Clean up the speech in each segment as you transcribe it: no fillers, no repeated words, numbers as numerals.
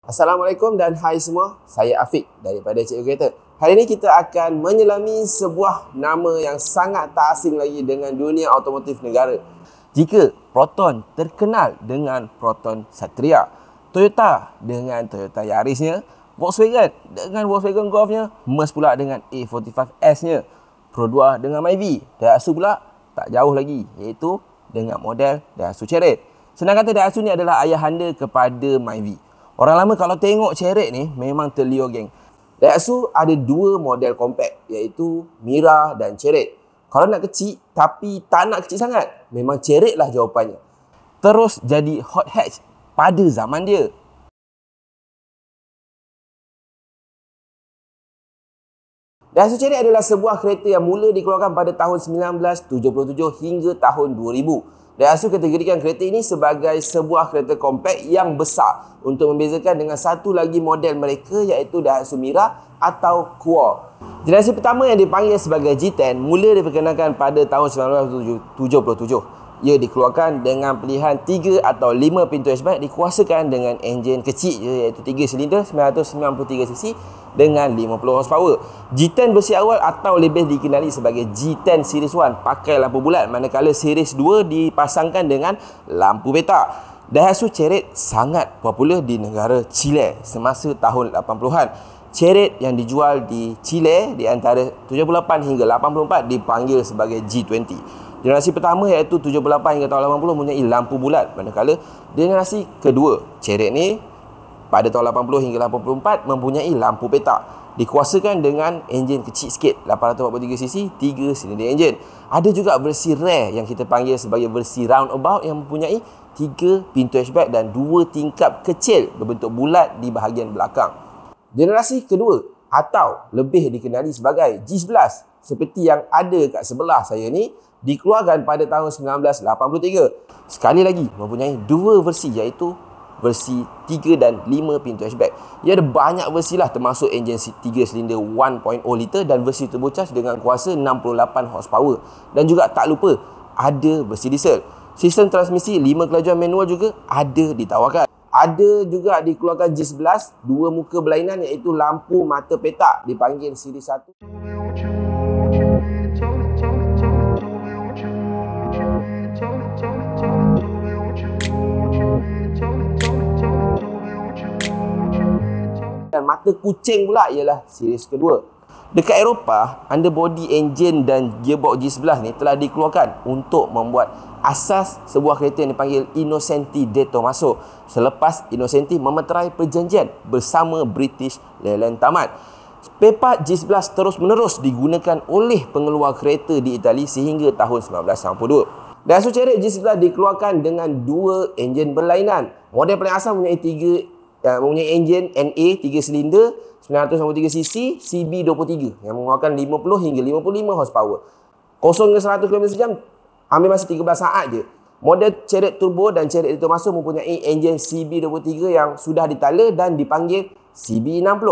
Assalamualaikum dan hai semua, saya Afiq daripada Cikgu Kereta. Hari ini kita akan menyelami sebuah nama yang sangat tak asing lagi dengan dunia automotif negara. Jika Proton terkenal dengan Proton Satria, Toyota dengan Toyota Yarisnya, Volkswagen dengan Volkswagen Golfnya, Merc pula dengan A45S-nya, Pro 2 dengan Myvi, Daihatsu pula tak jauh lagi iaitu dengan model Daihatsu Chery. Senang kata Daihatsu ni adalah ayahanda kepada Myvi. Orang lama kalau tengok Chery ni memang terliur geng. Daihatsu ada dua model compact iaitu Mira dan Chery. Kalau nak kecil tapi tak nak kecil sangat, memang Chery lah jawapannya. Terus jadi hot hatch pada zaman dia. Daihatsu Chery adalah sebuah kereta yang mula dikeluarkan pada tahun 1977 hingga tahun 2000. Daihatsu kategorikan kereta ini sebagai sebuah kereta compact yang besar untuk membezakan dengan satu lagi model mereka iaitu Daihatsu Mira atau Quor. Generasi pertama yang dipanggil sebagai G10 mula diperkenalkan pada tahun 1977. Ia dikeluarkan dengan pilihan 3 atau 5 pintu hatchback dikuasakan dengan enjin kecil iaitu 3 silinder 993cc dengan 50 horsepower. G10 versi awal atau lebih dikenali sebagai G10 Series 1 pakai lampu bulat, manakala Series 2 dipasangkan dengan lampu petak. Daihatsu Chery sangat popular di negara Chile semasa tahun 80-an. Chery yang dijual di Chile di antara 78 hingga 84 dipanggil sebagai G20. Generasi pertama iaitu 78 hingga tahun 80 mempunyai lampu bulat, manakala generasi kedua Chery ni pada tahun 80 hingga 84 mempunyai lampu petak. Dikuasakan dengan enjin kecil sikit 843cc 3 silinder enjin. Ada juga versi rare yang kita panggil sebagai versi roundabout yang mempunyai 3 pintu hatchback dan 2 tingkap kecil berbentuk bulat di bahagian belakang. Generasi kedua atau lebih dikenali sebagai G11 seperti yang ada kat sebelah saya ni dikeluarkan pada tahun 1983. Sekali lagi mempunyai dua versi iaitu versi 3 dan 5 pintu hatchback. Ia ada banyak versi lah termasuk enjin 3 silinder 1.0 liter dan versi turbocharged dengan kuasa 68 horsepower. Dan juga tak lupa ada versi diesel. Sistem transmisi 5 kelajuan manual juga ada ditawarkan. Ada juga dikeluarkan G11 dua muka berlainan iaitu lampu mata petak dipanggil siri 1. Dan mata kucing pula ialah series kedua. Dekat Eropah, underbody engine dan gearbox G11 ni telah dikeluarkan untuk membuat asas sebuah kereta yang dipanggil Innocenti de Tomaso selepas Innocenti memeterai perjanjian bersama British Leyland Tamat. Spare part G11 terus menerus digunakan oleh pengeluar kereta di Itali sehingga tahun 1992. Daihatsu Chery G11 dikeluarkan dengan dua enjin berlainan. Model paling asal mempunyai enjin NA 3 silinder 993cc CB23 yang mengeluarkan 50 hingga 55 horsepower. 0 ke 100 km sejam ambil masa 13 saat je. Model Chery Turbo dan Chery de Tomaso mempunyai enjin CB23 yang sudah ditala dan dipanggil CB60.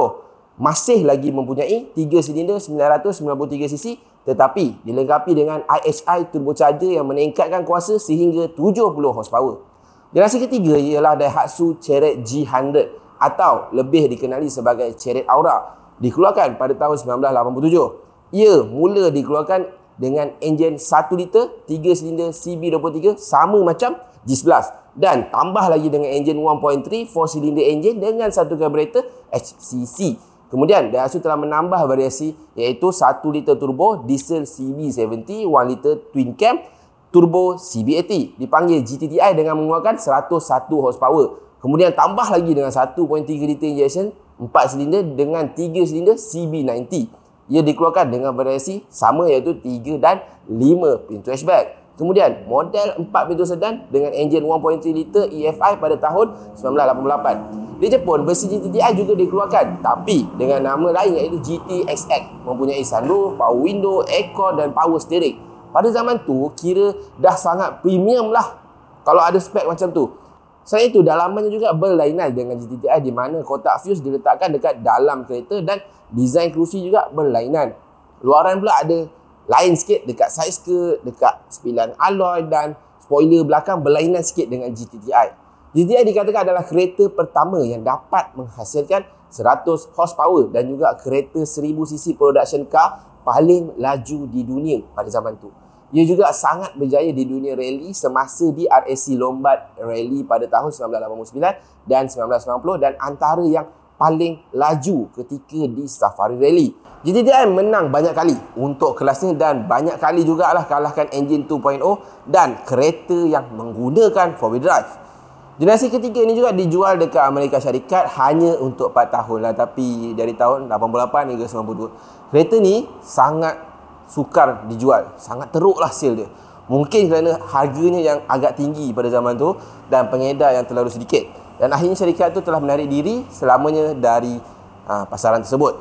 Masih lagi mempunyai 3 silinder 993cc tetapi dilengkapi dengan IHI turbocharger yang meningkatkan kuasa sehingga 70 horsepower. Generasi ketiga ialah Daihatsu Chery G100 atau lebih dikenali sebagai Chery Aura. Dikeluarkan pada tahun 1987. Ia mula dikeluarkan dengan enjin 1 liter 3 silinder CB23 sama macam G11 dan tambah lagi dengan enjin 1.3 4 silinder enjin dengan satu karburator HCC. Kemudian Daihatsu telah menambah variasi iaitu 1 liter turbo diesel CB70, 1 liter twin cam turbo CB80 dipanggil GTTI dengan mengeluarkan 101 horsepower. Kemudian tambah lagi dengan 1.3 liter injection 4 silinder dengan 3 silinder CB90. Ia dikeluarkan dengan variasi sama iaitu 3 dan 5 pintu hatchback. Kemudian model 4 pintu sedan dengan enjin 1.3 liter EFI pada tahun 1988. Di Jepun, versi GTTI juga dikeluarkan tapi dengan nama lain iaitu GTXX, mempunyai sunroof, power window, aircon dan power steering. Pada zaman tu kira dah sangat premium lah kalau ada spek macam tu. Selain itu, dalamannya juga berlainan dengan GTTI di mana kotak fuse diletakkan dekat dalam kereta dan desain kerusi juga berlainan. Luaran pula ada lain sikit dekat side skirt, dekat sepilan alloy dan spoiler belakang berlainan sikit dengan GTTI. GTI dikatakan adalah kereta pertama yang dapat menghasilkan 100 horsepower dan juga kereta 1000cc production car paling laju di dunia pada zaman tu. Ia juga sangat berjaya di dunia rally semasa di RAC Lombard Rally pada tahun 1989 dan 1990 dan antara yang paling laju ketika di Safari Rally. GTI menang banyak kali untuk kelasnya dan banyak kali jugalah kalahkan enjin 2.0 dan kereta yang menggunakan 4-wheel drive. Generasi ketiga ini juga dijual dekat Amerika Syarikat hanya untuk 4 tahun lah, tapi dari tahun 88 hingga 92. Kereta ni sangat sukar dijual, sangat teruk lah sale dia. Mungkin kerana harganya yang agak tinggi pada zaman tu dan pengedar yang terlalu sedikit. Dan akhirnya syarikat tu telah menarik diri selamanya dari pasaran tersebut.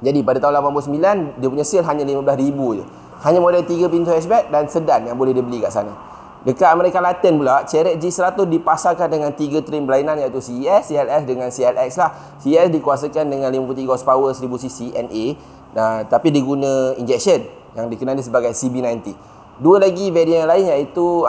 Jadi pada tahun 89 dia punya sale hanya 15,000 je. Hanya model 3 pintu hatchback dan sedan yang boleh dibeli kat sana. Dekat Amerika Latin pula, Chery G100 dipasarkan dengan 3 trim berlainan iaitu CES, CLS dengan CLX lah. CES dikuasakan dengan 53 horsepower 1000cc NA, tapi diguna injection yang dikenali sebagai CB90. Dua lagi varian lain iaitu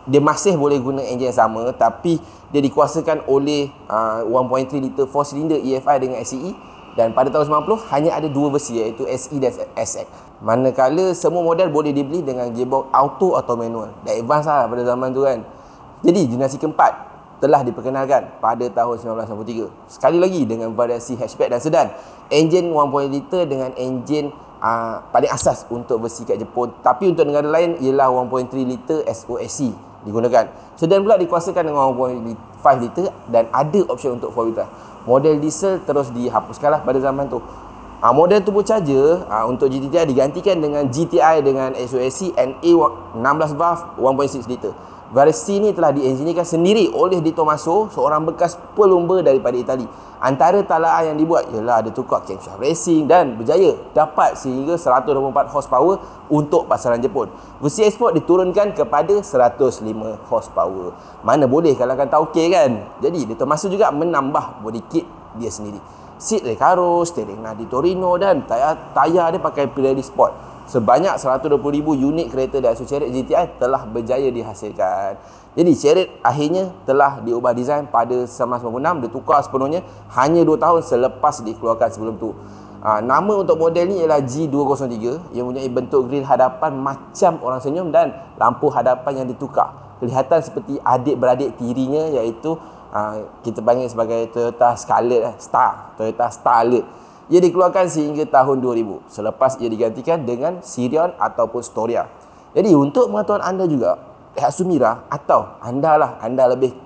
dia masih boleh guna enjin yang sama tapi dia dikuasakan oleh 1.3 liter 4 cylinder EFI dengan SCE. Dan pada tahun 90 hanya ada dua versi iaitu SE dan SX. Manakala semua model boleh dibeli dengan gearbox auto atau manual. Dah advance lah pada zaman tu kan. Jadi generasi keempat telah diperkenalkan pada tahun 1993. Sekali lagi dengan variasi hatchback dan sedan. Enjin 1.0 liter dengan enjin paling asas untuk versi kat Jepun. Tapi untuk negara lain ialah 1.3 liter SOSC digunakan. Sedan pula dikuasakan dengan 1.5 liter dan ada option untuk 4-wheel drive. Model diesel terus dihapuskanlah pada zaman tu. Model turbocharger untuk GTI digantikan dengan GTI dengan SOSC NA 16 valve 1.6 liter. Versi ini telah dienjinirkan sendiri oleh Di Tomaso, seorang bekas pelumba daripada Itali. Antara talaan yang dibuat ialah ada tukar camshaft racing dan berjaya dapat sehingga 124 horsepower untuk pasaran Jepun. Versi eksport diturunkan kepada 105 horsepower. Mana boleh kalahkan tauke kan? Jadi Di Tomaso juga menambah body kit dia sendiri. Seat Recaro, steering Nadi Torino dan tayar dia pakai Pirelli Sport. Sebanyak 120,000 unit kereta Daihatsu Chery GTI telah berjaya dihasilkan. Jadi Chery akhirnya telah diubah design pada 1996, ditukar sepenuhnya hanya 2 tahun selepas dikeluarkan sebelum tu. Nama untuk model ni ialah G203 yang mempunyai bentuk grill hadapan macam orang senyum dan lampu hadapan yang ditukar. Kelihatan seperti adik-beradik tirinya iaitu kita panggil sebagai Toyota Starlet. Ia dikeluarkan sehingga tahun 2000 selepas ia digantikan dengan Sirion ataupun Storia. Jadi untuk pengetahuan anda juga, Daihatsu Mira atau anda lebih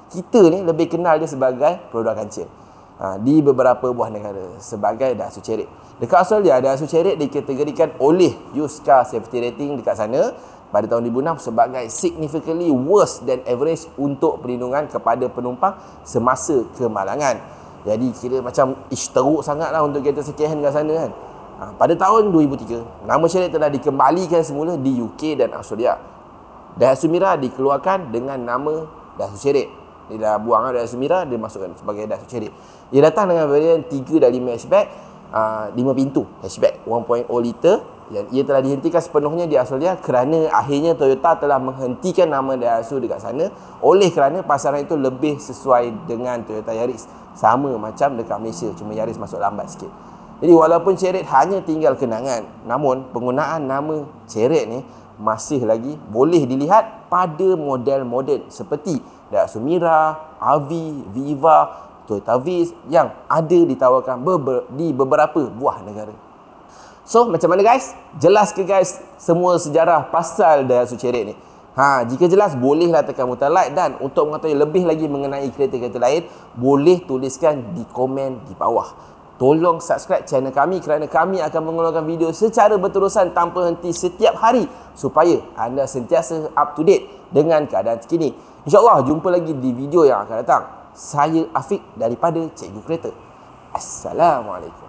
kita ni lebih kenal dia sebagai produk kancil di beberapa buah negara sebagai Daihatsu Chery. Dekat Australia, Daihatsu Chery dikategorikan oleh Used Car Safety Rating dekat sana pada tahun 2006 sebagai significantly worse than average untuk perlindungan kepada penumpang semasa kemalangan. Jadi kira macam teruk sangat lah untuk kereta second hand kat sana kan. Pada tahun 2003, nama Chery telah dikembalikan semula di UK dan Australia. Daihatsu Mira dikeluarkan dengan nama Daihatsu Chery. Dia dah buang Daihatsu Mira, dia masukkan sebagai Daihatsu Chery. Ia datang dengan varian 3 dan 5 hatchback, 5 pintu hatchback 1.0 liter. Dan ia telah dihentikan sepenuhnya di Australia kerana akhirnya Toyota telah menghentikan nama Daihatsu dekat sana oleh kerana pasaran itu lebih sesuai dengan Toyota Yaris. Sama macam dekat Malaysia, cuma Yaris masuk lambat sikit. Jadi walaupun Chery hanya tinggal kenangan, namun penggunaan nama Chery ni masih lagi boleh dilihat pada model-model seperti Daihatsu Mira, Avi, Viva, Toyota Viz yang ada ditawarkan di beberapa buah negara. So, macam mana guys? Jelas ke guys semua sejarah pasal Daihatsu Chery ni? Jika jelas, bolehlah tekan butang like dan untuk mengetahui lebih lagi mengenai kereta-kereta lain, boleh tuliskan di komen di bawah. Tolong subscribe channel kami kerana kami akan mengeluarkan video secara berterusan tanpa henti setiap hari supaya anda sentiasa up to date dengan keadaan terkini. InsyaAllah, jumpa lagi di video yang akan datang. Saya Afiq daripada Cikgu Kereta. Assalamualaikum.